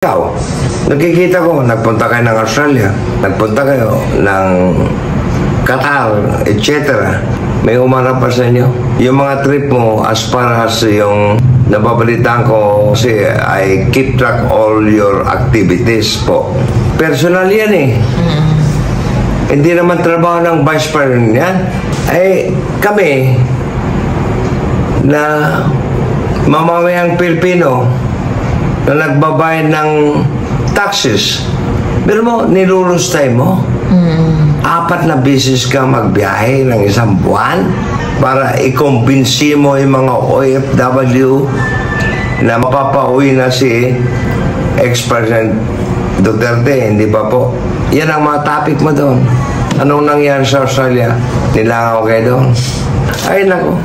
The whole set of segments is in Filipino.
Ikaw, nakikita ko, nagpunta kayo ng Australia, nagpunta kayo ng Qatar, etc. May umarap pa sa inyo. Yung mga trip mo, as far as yung nababalitaan ko, kasi I keep track all your activities po. Personal yan eh. Hindi naman trabaho ng vice president yan. Ay, kami, na mamamayang Pilipino, na nagbabayad ng taxes, pero mo, nilulustay mo. 4 na beses ka magbiyahe ng isang buwan para ikumbinsi mo yung mga OFW na mapapauwi na si ex-president Duterte. Hindi pa po. Yan ang mga topic mo doon. Anong nangyari sa Australia? Nilangaw kayo doon. Ay nako,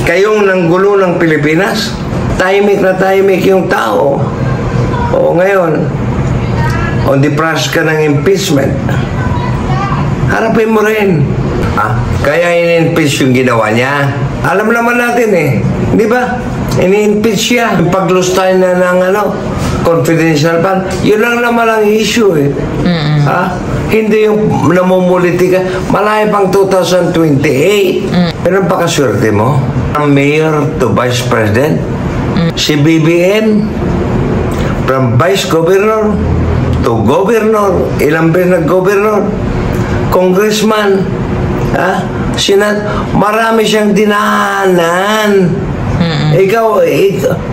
kayong nanggulo ng Pilipinas. Tahimik na tahimik yung tao. O ngayon, on the process ka ng impeachment, harapin mo rin. Kaya in-impeach yung ginawa niya. Alam naman natin eh. Di ba? In-impeach siya. Yung paglustay na ng confidential fund, yun lang naman ang issue eh. Hindi yung namumuliti ka. Malayo pang 2028. Pero pakaswerte mo, from mayor to vice president, si BBM, from vice governor to governor, ilang beses nag-governor, congressman, marami siyang dinaanan. Ikaw,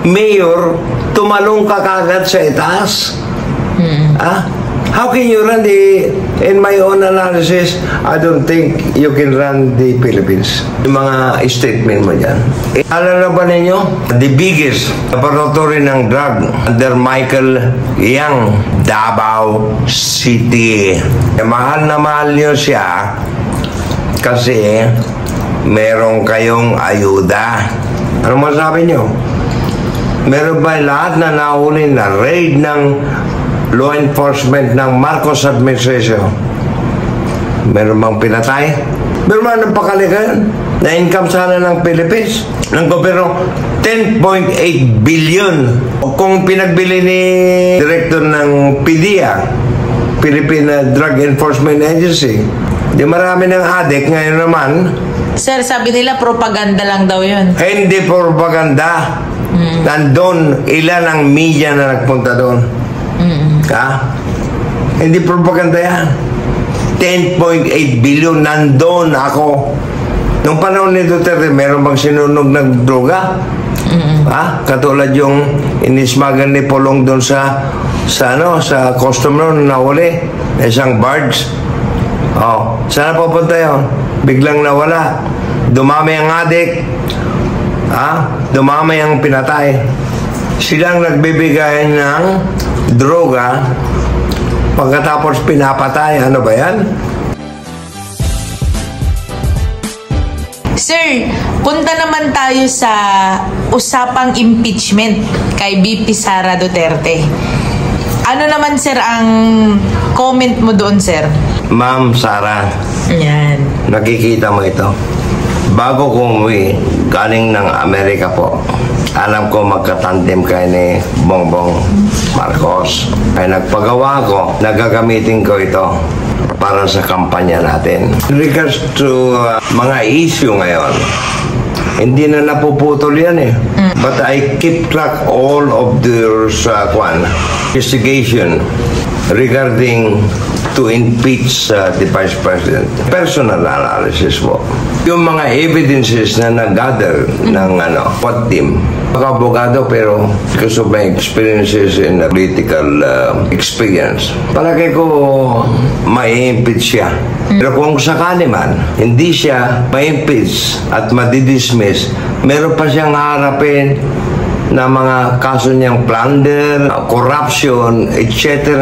mayor, tumalong ka kagad sa itaas. How can you run in my own analysis, I don't think you can run the Philippines. Yung mga statement mo dyan. Alam na ba ninyo, the biggest laboratory ng drug under Michael Yang, Davao City. Mahal na mahal nyo siya kasi meron kayong ayuda. Ano masabi nyo? Meron ba lahat na nahuli na raid ng law enforcement ng Marcos administration? Meron bang pinatay? Meron ba ng pakalikan? Na-income sana ng Philippines, ng gobyerno, 10.8 billion. Kung pinagbili ni director ng PDEA, Philippine Drug Enforcement Agency, di marami ng adik ngayon naman. Sir, sabi nila propaganda lang daw yun. Hindi propaganda. Nandun, ilan ang media na nagpunta doon. Hindi propaganda yan. 10.8 billion, nandun ako. Nung panahon ni Duterte, meron bang sinunog ng droga? Katulad yung inismagan ni Polong doon sa customer na nahuli, isang barge. Saan pupunta yun? Biglang nawala. Dumami ang adik. Dumami ang pinatay. Silang nagbibigay ng droga, pagkatapos pinapatay. Ano ba yan? Sir, punta naman tayo sa usapang impeachment kay VP Sara Duterte. Ano naman, sir, ang comment mo doon, sir? Ma'am Sara, yan. Nakikita mo ito. Bago ko umuwi, galing ng Amerika po, alam ko magkatandem kayo ni Bongbong Marcos. Ay nagpagawa ko, nagagamitin ko ito para sa kampanya natin. In regards to mga issue ngayon, hindi na napuputol yan eh. But I keep track all of the investigation regarding to impeach the Vice President. Personal analysis po. Yung mga evidences na nag-gather ng what team. Abogado pero because of my experiences in political experience, palagay ko ma-impeach siya. Pero kung sakali man, hindi siya ma-impeach at madidismiss, meron pa siyang harapin na mga kaso niyang plunder, corruption, etc.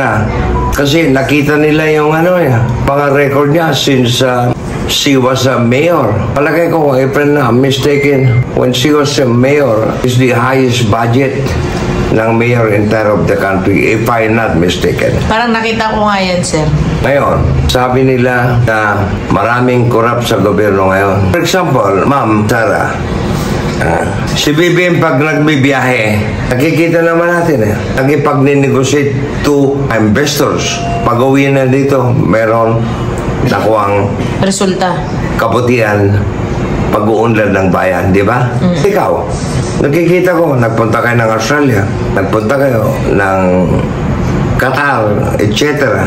Kasi nakita nila yung mga record niya since she was a mayor. Palagay ko, if I'm not mistaken, when she was a mayor, is the highest budget ng mayor entire of the country, if I'm not mistaken. Parang nakita ko nga yan, sir. Ngayon, sabi nila na maraming corrupt sa gobyerno ngayon. For example, Ma'am Sara, Si BBM pag nagbibiyahe, nakikita naman natin nakipag-negotiate to investors. Pag uwi na dito, meron nakuhang Resulta. kabutihan, pag-uunlad ng bayan, di ba? Ikaw, nakikita ko, nagpunta kayo ng Australia, nagpunta kayo ng Qatar, etc.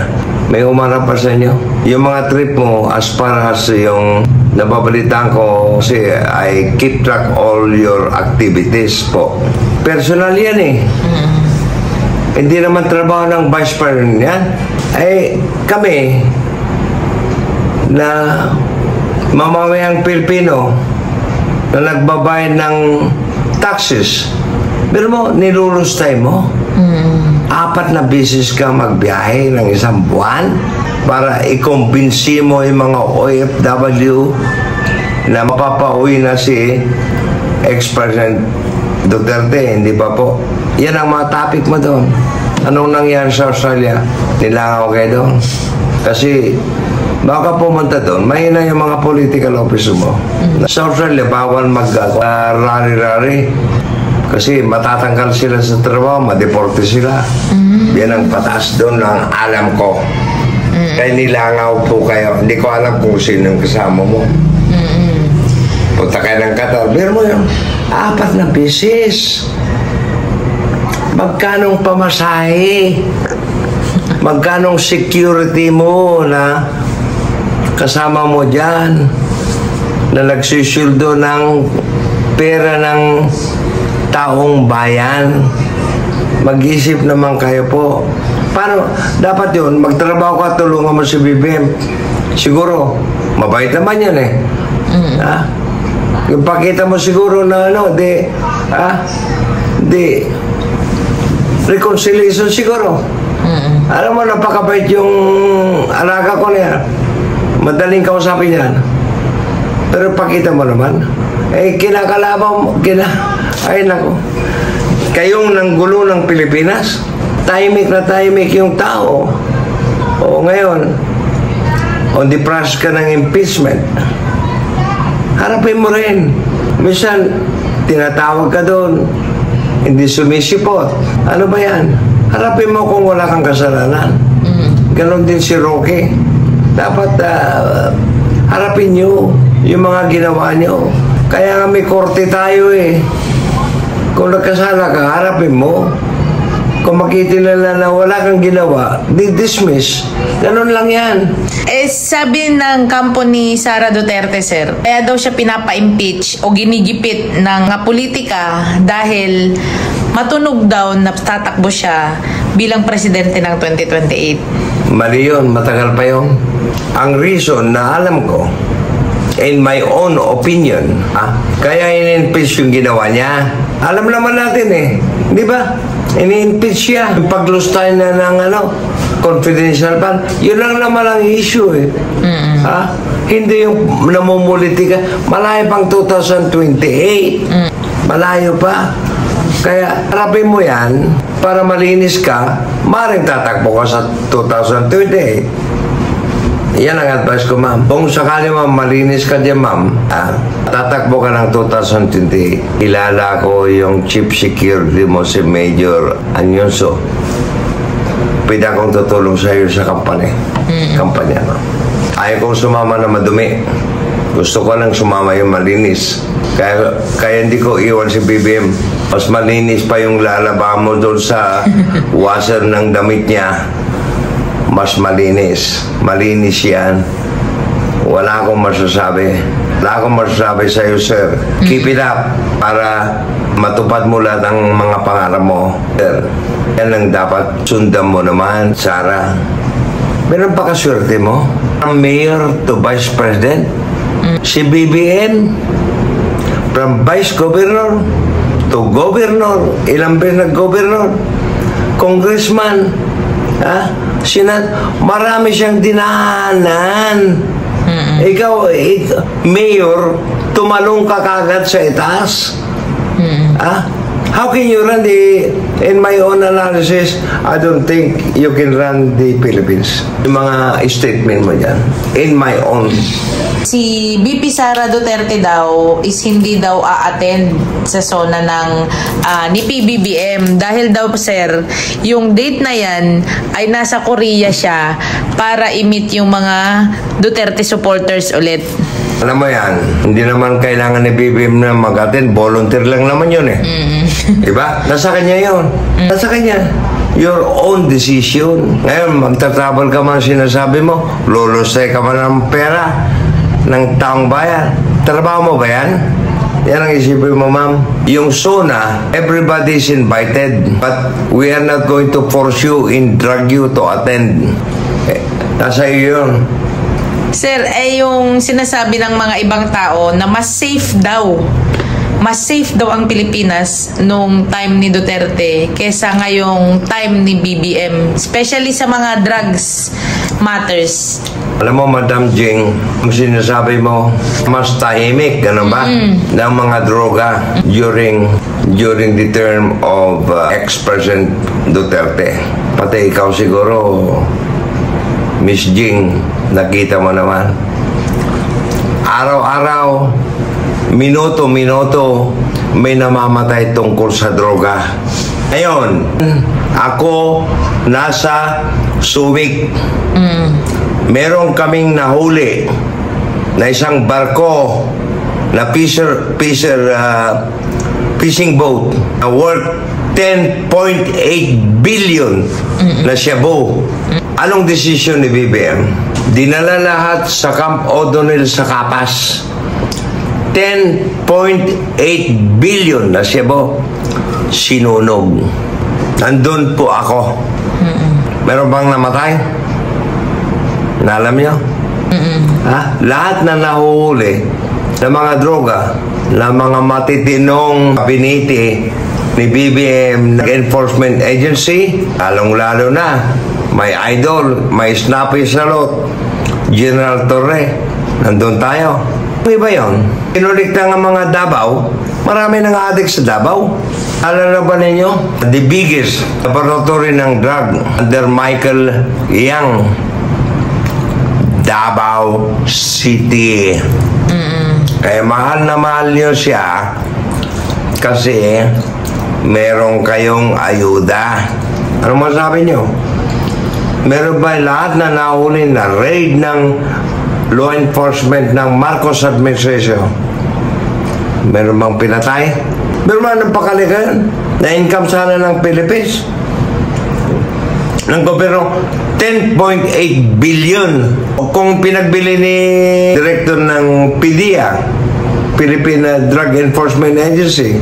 May umarap pa sa inyo. Yung mga trip mo, as far as yung nababalitaan ko, kasi I keep track all your activities po. Personal yan Hindi naman trabaho ng vice president yan. Kami, na mamamayang Pilipino na nagbabayad ng taxes, pero mo, nilulustay mo. 4 na beses ka magbiyahe ng isang buwan para ikumbinsi mo yung mga OFW na mapapauwi na si ex-president Duterte, hindi ba po? Yan ang mga topic mo doon. Anong nangyari sa Australia? Nilangaw kayo doon. Kasi baka pumunta doon, mahina yung mga political officer mo. Sa Australia, bawal mag-rally-rally. Kasi matatanggal sila sa trabaho, madeporte sila. Yan ang patas doon lang alam ko. Kaya nilangaw po kayo. Hindi ko alam kung sino yung kasama mo. Punta kayo ng Qatar. Pero mo yun, 4 na beses. Magkanong pamasahe? Magkanong security mo na kasama mo dyan? Na nagsisuldo ng pera ng taong bayan. Mag-isip naman kayo po. Paano? Dapat yun, magtrabaho ka, tulungan mo si BBM. Siguro, mabait naman yan Yung pakita mo siguro na reconciliation siguro. Alam mo, napakabait yung alaga ko niya. Madaling kausapin yan. Pero pakita mo naman. Kinakalaban mo, ay nako. Kayong nanggulo ng Pilipinas, tahimik na tahimik yung tao. O ngayon, on the process ka ng impeachment, harapin mo rin. Minsan, tinatawag ka doon, hindi sumisipot. Ano ba yan? Harapin mo kung wala kang kasalanan. Ganon din si Roque. Dapat harapin nyo yung mga ginawa nyo. Kaya nga may korte tayo Kung nagkasala ka, harapin mo. Kung makita nila na wala kang ginawa, di-dismiss. Ganon lang yan. Sabi ng kampo ni Sara Duterte, sir, kaya daw siya pinapa-impeach o ginigipit ng politika dahil matunog daw na tatakbo siya bilang presidente ng 2028. Mali yun, matagal pa yun. Ang reason na alam ko, in my own opinion, kaya in-impeach yung ginawa niya. Alam naman natin di ba? In-impeach siya. Yung paglustay na ng confidential fund, yun lang naman ang issue Hindi yung namumulitika. Malayo pang 2028. Malayo pa. Kaya harapin mo yan para malinis ka, maaaring tatakbo ka sa 2028. Yan ang advice ko, ma'am. Kung sakali, ma'am, malinis ka dyan, ma'am, tatakbo ka ng 2020. Kilala ko yung chief security mo, si Major Anyonso. Pwede akong tutulong sa iyo sa kampanya, ma'am. Ayaw kong sumama na madumi. Gusto ko lang sumama yung malinis. Kaya hindi ko iwan si BBM. Mas malinis pa yung lalaba mo doon sa washer ng damit niya. Mas malinis. Malinis yan. Wala akong masasabi. Wala akong masasabi sa iyo, sir. Keep it up para matupad mo lahat ang mga pangarap mo. Sir, yan ang dapat sundan mo naman, Sara. Meron pa kaswerte mo? From mayor to vice president? Si BBM, from vice governor to governor, ilang beses nag-governor, congressman, marami siyang dinaanan. Ikaw, mayor, tumalong ka kagad sa itaas. How can you run in my own analysis, I don't think you can run the Philippines. Yung mga statement mo dyan, in my own. Si BP Sara Duterte daw is hindi daw a-attend sa SONA ng ni PBBM dahil daw, sir, yung date na yan ay nasa Korea siya para i-meet yung mga Duterte supporters ulit. Alam mo yan, hindi naman kailangan ni BBM na mag-attend, volunteer lang naman yun eh. Diba? Nasa kanya yun. Nasa kanya. Your own decision. Ngayon, magta-travel ka man, sinasabi mo, lulusay ka man ng pera ng taong bayan. Trabaho mo ba yan? Yan ang isipin mo, ma'am. Yung SONA, everybody is invited. But we are not going to force you and drag you to attend. Nasa iyo yun. Sir, yung sinasabi ng mga ibang tao na mas safe daw ang Pilipinas nung time ni Duterte kesa ngayong time ni BBM, especially sa mga drugs matters. Alam mo, Madam Jing, ang sinasabi mo, mas tahimik, gano'n ba? Ng mga droga during the term of ex-President Duterte. Pati ikaw siguro, Miss Jing, nakita mo naman. Araw-araw, minuto-minuto, may namamatay tungkol sa droga. Ngayon, ako nasa Subic. Meron kaming nahuli na isang barko na fishing boat na worth 10.8 billion na shabu. Anong desisyon ni BBM? Dinala lahat sa Camp O'Donnell sa Kapas. 10.8 billion na shabu. Sinunog. Nandun po ako. Meron bang namatay? Alam niyo? Ha? Lahat na nahuhuli ng mga droga, ng mga matitinong kabinete ni BBM Enforcement Agency, lalong-lalo na may idol, may snappy salot, General Torre, nandun tayo. Iba yun. Inulikta ng mga Davao, marami nang addict sa Davao. Alam na ba ninyo? The biggest laboratory ng drug under Michael Yang, Davao City. Kaya mahal na mahal nyo siya kasi meron kayong ayuda. Ano masabi nyo? Meron ba lahat na nahuli na raid ng law enforcement ng Marcos administration? Meron bang pinatay? Meron ba ng pakalikan na income sana ng Philippines? Ng gobyerno, 10.8 billion. Kung pinagbili ni director ng PDEA, Philippine Drug Enforcement Agency,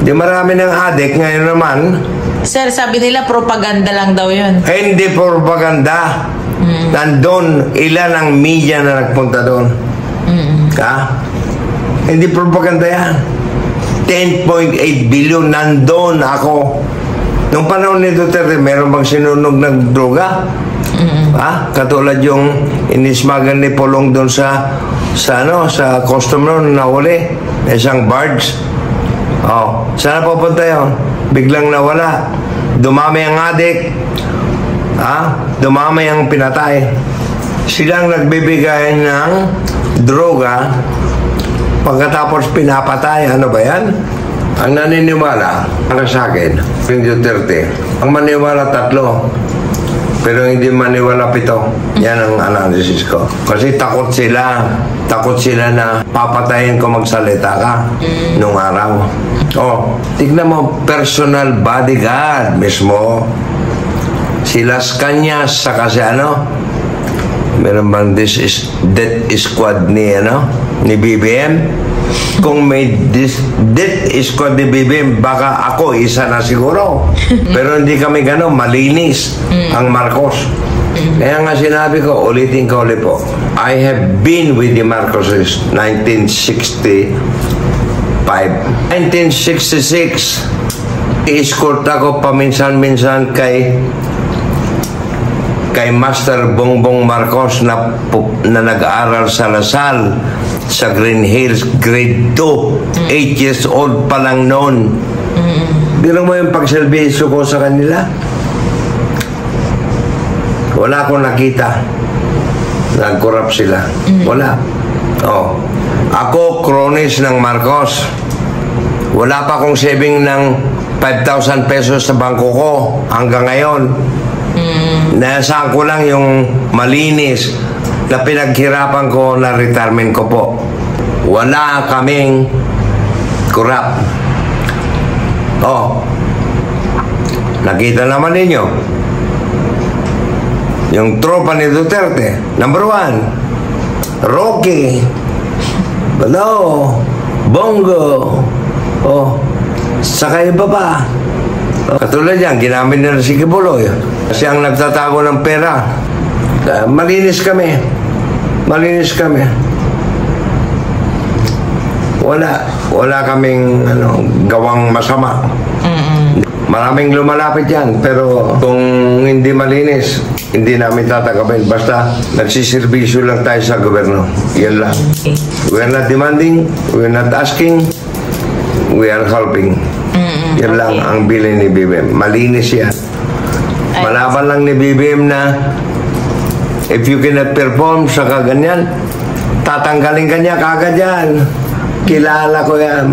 di marami ng addict. Ngayon naman, sir, sabi nila propaganda lang daw yun. Hindi propaganda. Nandun, ilan ang media na nagpunta doon. Ha? Hindi propaganda yan. 10.8 billion, nandun ako. Nung panahon ni Duterte, meron bang sinunog ng droga? Ha? Katulad yung inismagan ni Polong doon sa customer na nahuli, isang barge. Oh, saan pupunta yun? Biglang nawala. Dumami ang adik. Ha? Dumami ang pinatay. Silang nagbibigay ng droga, pagkatapos pinapatay. Ano ba yan? Ang naniniwala, para sa akin, yung Duterte, ang maniwala 3, pero hindi maniwala 7. Yan ang analysis ko. Kasi takot sila na papatayin ko magsalita ka nung araw. Oh, tignan mo, personal bodyguard mismo. Si Las Cañas, saka si meron bang death squad ni BBM? Kung may death squad ni BBM, baka ako isa na siguro. Pero hindi kami gano'n, malinis ang Marcos. Kaya nga sinabi ko, ulitin ko ulit po, I have been with the Marcoses 1965. 1966, i-escort ako paminsan-minsan kay Master Bongbong Marcos na nag-aaral sa Lasal sa Green Hills, grade 2. 8 years old pa lang noon. Gano'n mo yung pagservisyo ko sa kanila? Wala akong nakita. Nag-corrupt sila. Wala. Oh. Ako, kronis ng Marcos. Wala pa akong saving ng 5,000 pesos sa bangko ko hanggang ngayon. Nasaan ko lang yung malinis na pinaghirapan ko na retirement ko po. Wala kaming corrupt. Oh. Nakita naman ninyo. Yung tropa ni Duterte, number 1, Rocky, Balao, Bongo, oh, saka iba pa. Katulad yan, ginamit nila si Kibuloy. Kasi ang nagtatago ng pera. Malinis kami. Malinis kami. Wala kaming gawang masama. Maraming lumalapit yan. Pero kung hindi malinis, hindi namin tatanggapin. Basta nagsisirbisyo lang tayo sa gobyerno. Yan lang. We're not demanding, we're not asking, we are helping. Yan lang ang bilin ni BBM. Malinis yan. Malaban lang ni BBM na if you cannot perform sa kaganyan, tatanggalin ka niya kagad yan. Kilala ko yan.